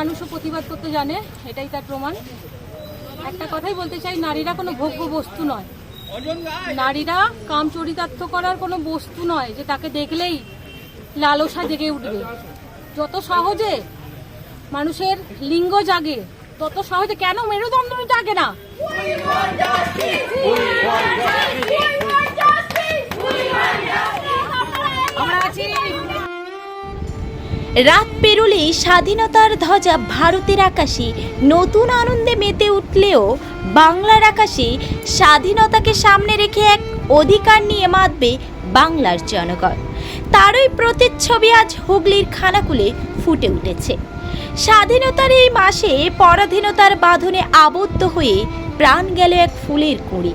মানুষও প্রতিবাদ করতে জানে, এটাই তার প্রমাণ। একটা কথাই বলতে চাই, নারীরা কোনো ভোগ্য বস্তু নয়, নারীরা কাম চরিতার্থ করার কোনো বস্তু নয় যে তাকে দেখলেই লালসা জেগে উঠবে। যত সহজে মানুষের লিঙ্গ জাগে, তত সহজে কেন মেরুদণ্ড জাগে না? রাত পেরোলেই স্বাধীনতার ধ্বজা ভারতের আকাশে নতুন আনন্দে মেতে উঠলেও বাংলার আকাশে স্বাধীনতাকে সামনে রেখে এক অধিকার নিয়ে মাতবে বাংলার জনগণ। তারই প্রতিচ্ছবি আজ হুগলির খানাকুলে ফুটে উঠেছে। স্বাধীনতার এই মাসে পরাধীনতার বাঁধনে আবদ্ধ হয়ে প্রাণ গেল এক ফুলের কুঁড়ি।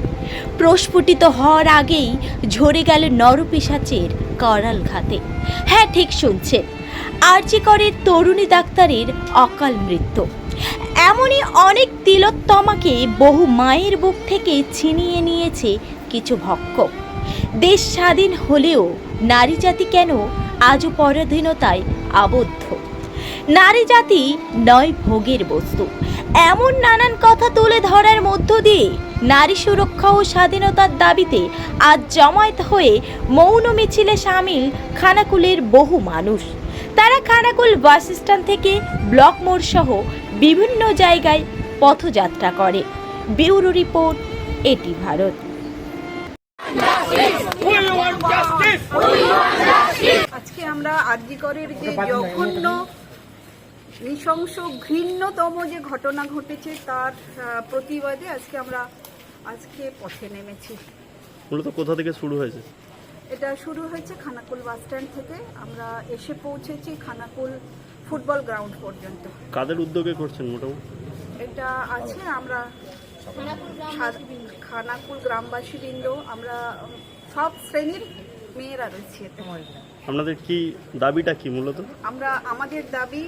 প্রস্ফুটিত হওয়ার আগেই ঝরে গেল নরপিশাচের করাল ঘাতে। হ্যাঁ, ঠিক শুনছেন, আরজি করের তরুণী ডাক্তারের অকাল মৃত্যু। এমনই অনেক তিলোত্তমাকে বহু মায়ের বুক থেকে ছিনিয়ে নিয়েছে কিছু ভক্ষক। দেশ স্বাধীন হলেও নারী জাতি কেন আজও পরাধীনতায় আবদ্ধ? নারী জাতি নয় ভোগের বস্তু, এমন নানান কথা তুলে ধরার মধ্য দিয়ে নারী সুরক্ষা ও স্বাধীনতার দাবিতে আজ জমায়েত হয়ে মৌন মিছিলে সামিল খানাকুলের বহু মানুষ। তারা খানাকুল বাস স্ট্যান্ড থেকে ব্লক মোড় সহ বিভিন্ন জায়গায় পথযাত্রা করে। ব্যুরো রিপোর্ট, এটি ভারত। আজকে আমরা আরজি করের যে জঘন্য, নৃশংস, ঘৃণ্যতম যে ঘটনা ঘটেছে তার প্রতিবাদে আজকে পথে নেমেছি। মূলত কোথা থেকে শুরু হয়েছে? এটা শুরু হয়েছে খানাকুল বাস স্ট্যান্ড থেকে। আমরা এসে পৌঁছেছি খানাকুল ফুটবল গ্রাউন্ড পর্যন্ত। কাদের উদ্যোগে করছেন মোটামুটি? এটা আছে আমরা খানাকুল গ্রামবাসী বৃন্দ, আমরা সব শ্রেণীর মেয়েরা রয়েছি এতে। আপনাদের কি দাবিটা কি মূলত? আমাদের দাবি,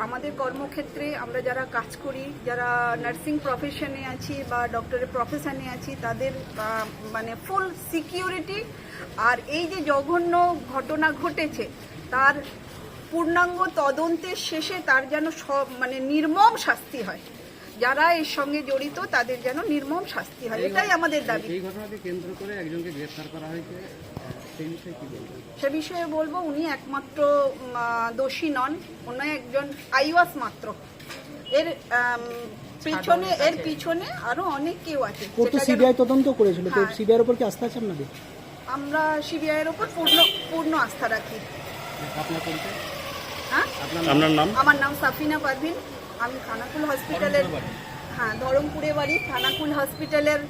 আমাদের কর্মক্ষেত্রে আমরা যারা কাজ করি, যারা নার্সিং প্রফেশনে আছি বা ডক্টরের প্রফেশনে আছি, তাদের মানে ফুল সিকিউরিটি, আর এই যে জঘন্য ঘটনা ঘটেছে তার পূর্ণাঙ্গ তদন্তের শেষে তার যেন মানে নির্মম শাস্তি হয়। যারা এর সঙ্গে জড়িত তাদের যেন নির্মম শাস্তি হয়, এটাই আমাদের দাবি। এই ঘটনাকে কেন্দ্র করে একজনকে গ্রেফতার করা হয়েছে, সেই বিষয়ে কি বলবেন? সে বিষয়ে বলবো, উনি একমাত্র দোষী নন, উনি একজন আইওয়াস মাত্র। এর পিছনে আরো অনেক কেউ আছে। সিবিআই তদন্ত করেছিল, তো সিবিআইয়ের উপর কি আস্থা আছে আপনাদের? আমরা সিবিআইয়ের উপর পূর্ণ আস্থা রাখি। আপনার পরিচয়? হ্যাঁ, আপনার নাম? আমার নাম সাফিনা পারভিন। আমি খানাকুল হসপিটালের, ধরমপুরে বাড়ি, খানাকুল হসপিটালের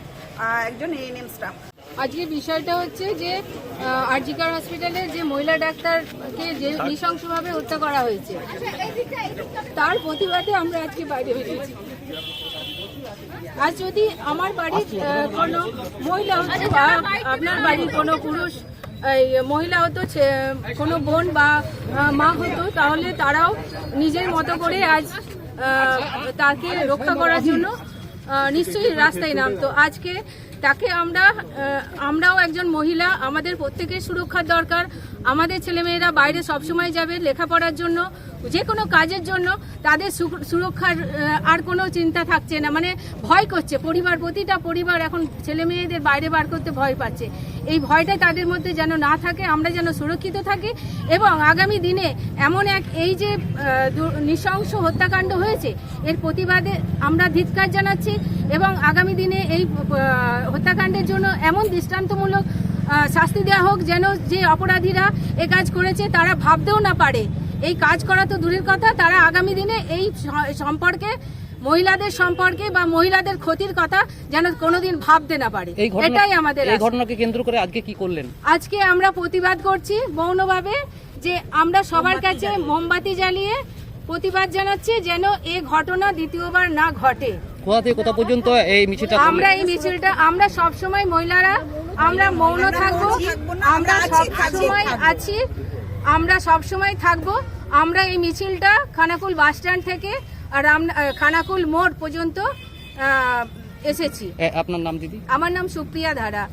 একজন এএনএম স্টাফ। আজকের বিষয়টা হচ্ছে যে আরজি কর হসপিটালে যে মহিলা ডাক্তারকে যে নৃশংসভাবে হত্যা করা হয়েছে, তার প্রতিবাদে আমরা আজকে বাইরে বেরিয়েছি। আজ যদি আমার বাড়ির কোনো মহিলা হতো বা আপনার বাড়ির কোনো পুরুষ মহিলা হতো, কোনো বোন বা মা হতো, তাহলে তারাও নিজের মতো করে আজ তাকে রক্ষা করার জন্য নিশ্চয়ই রাস্তায় নামতো। আজকে তাকে আমরাও একজন মহিলা, আমাদের প্রত্যেকের সুরক্ষার দরকার। আমাদের ছেলেমেয়েরা বাইরে সবসময় যাবে লেখাপড়ার জন্য, যে কোনো কাজের জন্য, তাদের সুরক্ষার আর কোনো চিন্তা থাকছে না, মানে ভয় করছে প্রতিটা পরিবার এখন ছেলে মেয়েদের বাইরে বার করতে ভয় পাচ্ছে। এই ভয়টা তাদের মধ্যে যেন না থাকে, আমরা যেন সুরক্ষিত থাকি। এবং আগামী দিনে এমন এই যে নৃশংস হত্যাকাণ্ড হয়েছে, এর প্রতিবাদে আমরা ধিক্কার জানাচ্ছি এবং আগামী দিনে এই হত্যাকাণ্ডের জন্য এমন দৃষ্টান্তমূলক শাস্তি দেওয়া হোক যেন যে অপরাধীরা এ কাজ করেছে তারা ভাবতেও না পারে। এই কাজ করা তো দূরের কথা, তারা আগামী দিনে এই সম্পর্কে, মহিলাদের সম্পর্কে বা মহিলাদের ক্ষতির কথা যেন কোনোদিন ভাবতে না পারে। এটাই আমাদের। এই ঘটনাকে কেন্দ্র করে আজকে কি করলেন? আজকে আমরা প্রতিবাদ করছি মৌনভাবে, যে আমরা সবার কাছে মোমবাতি জ্বালিয়ে প্রতিবাদ জানাচ্ছি যেন এই ঘটনা দ্বিতীয়বার না ঘটে। কোথা থেকে কোথা পর্যন্ত এই মিছিলটা? আমরা সব সময় মহিলারা আমরা মৌন থাকবো, আমরা সবসময় আছি, আমরা সব সময় থাকবো। আমরা এই মিছিলটা খানাকুল বাস স্ট্যান্ড থেকে আর খানাকুল মোড় পর্যন্ত এসেছি। আপনার নাম দিদি? আমার নাম সুপ্রিয়া ধারা।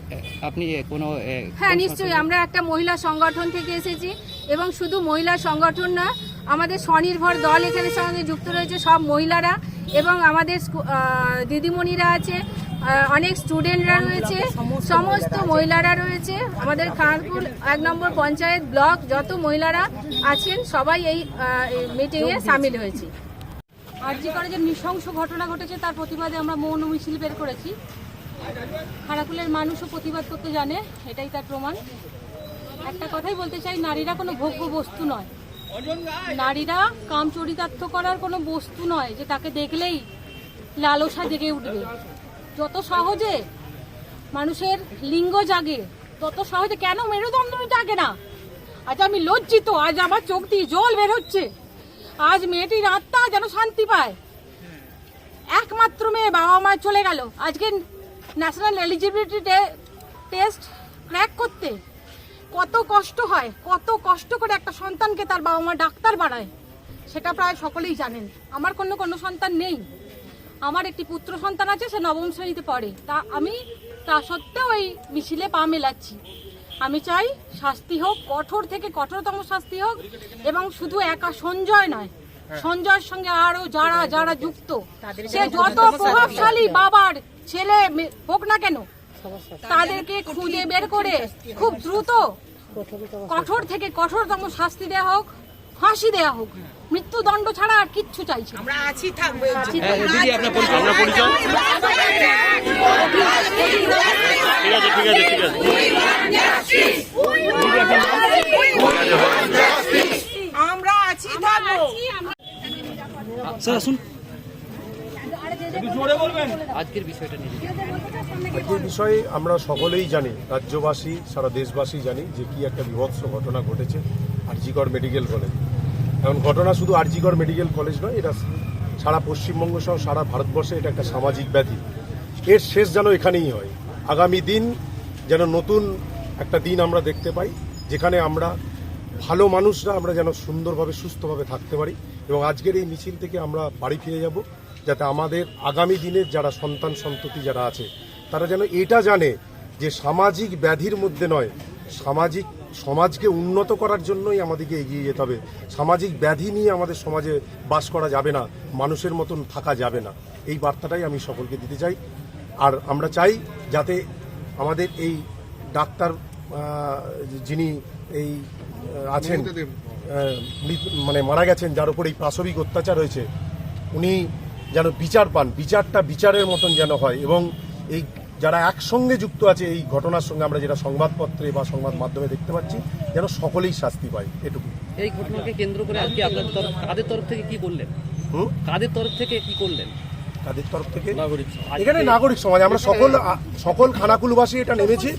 আপনি কোনো? হ্যাঁ, নিশ্চয়ই। আমরা একটা মহিলা সংগঠন থেকে এসেছি এবং শুধু মহিলা সংগঠন না, আমাদের স্বনির্ভর দল এখানে সঙ্গে যুক্ত রয়েছে, সব মহিলারা এবং আমাদের দিদিমণিরা আছে, অনেক স্টুডেন্টরা রয়েছে, সমস্ত মহিলারা রয়েছে। আমাদের খানাকুল 1 নম্বর পঞ্চায়েত ব্লক যত মহিলারা আছেন সবাই এই মিটিংয়ে সামিল হয়েছে। আরজি করে যে নৃশংস ঘটনা ঘটেছে তার প্রতিবাদে আমরা মৌন মিছিল বের করেছি। খানাকুলের মানুষও প্রতিবাদ করতে জানে, এটাই তার প্রমাণ। একটা কথাই বলতে চাই, নারীরা কোনো ভোগ্য বস্তু নয়, নারীরা কাম চরিতার্থ করার কোনো বস্তু নয় যে তাকে দেখলেই লালসা জেগে উঠবে। যত সহজে মানুষের লিঙ্গ জাগে তত সহজে কেন মেরুদণ্ড জাগে না? আজ আমি লজ্জিত, আজ আমার চোখ দিয়ে জল বের হচ্ছে। আজ মেয়েটির আত্মা যেন শান্তি পায়। একমাত্র মেয়ে, বাবা মা চলে গেল, আজকে ন্যাশনাল এলিজিবিলিটি টেস্ট ক্র্যাক করতে কত কষ্ট হয়, কত কষ্ট করে একটা সন্তানকে তার বাবা মা ডাক্তার বানায়, সেটা প্রায় সকলেই জানেন। আমার কোনো সন্তান নেই, আমার একটি পুত্র সন্তান আছে, সে 9ম শ্রেণীতে পড়ে। তা সত্ত্বেও এই মিছিলে পা মেলাচ্ছি। আমি চাই শাস্তি হোক, কঠোর থেকে কঠোরতম শাস্তি হোক, এবং শুধু একা সঞ্জয় নয়, সঞ্জয়ের সঙ্গে আরো যারা যারা যুক্ত, সে যত প্রভাবশালী বাবার ছেলে হোক না কেন, তাদেরকে খুঁজে বের করে খুব দ্রুত কঠোর থেকে কঠোরতম শাস্তি দেওয়া হোক, ফাঁসি দেওয়া হোক। মৃত্যুদণ্ড ছাড়া আর কিচ্ছু চাইছি না। আপনার পরিচয়? ঠিক আছে। আমরা আছি, থাকবো। স্যার আসুন। আজকের বিষয়টা নিয়ে আজকের বিষয়ে আমরা সকলেই জানি, রাজ্যবাসী সারা দেশবাসী জানি যে কি একটা বিভৎস ঘটনা ঘটেছে আরজিকর মেডিকেল কলেজ। এখন ঘটনা শুধু আরজিকর মেডিকেল কলেজ নয়, এটা সারা পশ্চিমবঙ্গ সহ সারা ভারতবর্ষে এটা একটা সামাজিক ব্যাধি। এর শেষ যেন এখানেই হয়। আগামী দিন যেন নতুন একটা দিন আমরা দেখতে পাই, যেখানে আমরা ভালো মানুষরা আমরা যেন সুন্দরভাবে সুস্থভাবে থাকতে পারি, এবং আজকের এই মিছিল থেকে আমরা বাড়ি ফিরে যাব, যাতে আমাদের আগামী দিনের যারা সন্তান সন্ততি যারা আছে তারা যেন এটা জানে যে সামাজিক ব্যাধির মধ্যে নয়, সমাজকে উন্নত করার জন্যই আমাদেরকে এগিয়ে যেতে হবে। সামাজিক ব্যাধি নিয়ে আমাদের সমাজে বাস করা যাবে না, মানুষের মতন থাকা যাবে না। এই বার্তাটাই আমি সকলকে দিতে চাই। আর আমরা চাই যাতে আমাদের এই ডাক্তার যিনি এই আছেন মানে মারা গেছেন, যার উপর এই পাশবিক অত্যাচার হয়েছে, উনি যেন বিচার পান, বিচারটা বিচারের মতন যেন হয়, এবং এই যারা একসঙ্গে যুক্ত আছে এই ঘটনার সঙ্গে, আমরা যেটা সংবাদপত্রে বা সংবাদ মাধ্যমে দেখতে পাচ্ছি, যেন সকলেই শাস্তি পায়, এটুকু। এই ঘটনাকে কেন্দ্র করে আজকে আপনাদের কাদের তরফ থেকে কি বললেন? কাদের তরফ থেকে কি করলেন? তাদের তরফ থেকে এখানে নাগরিক সমাজ, আমরা সকল খানাকুলবাসী এটা নেমেছি,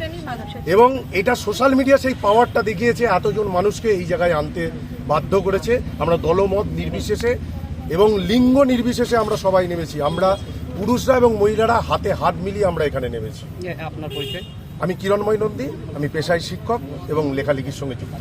এবং এটা সোশ্যাল মিডিয়া সেই পাওয়ারটা দেখিয়েছে, এতজন মানুষকে এই জায়গায় আনতে বাধ্য করেছে। আমরা দলমত নির্বিশেষে এবং লিঙ্গ নির্বিশেষে আমরা সবাই নেমেছি। আমরা পুরুষরা এবং মহিলারা হাতে হাত মিলিয়ে আমরা এখানে নেমেছি। আপনার পরিচয়? আমি কিরণময় নন্দী, আমি পেশায় শিক্ষক এবং লেখালেখির সঙ্গে যুক্ত।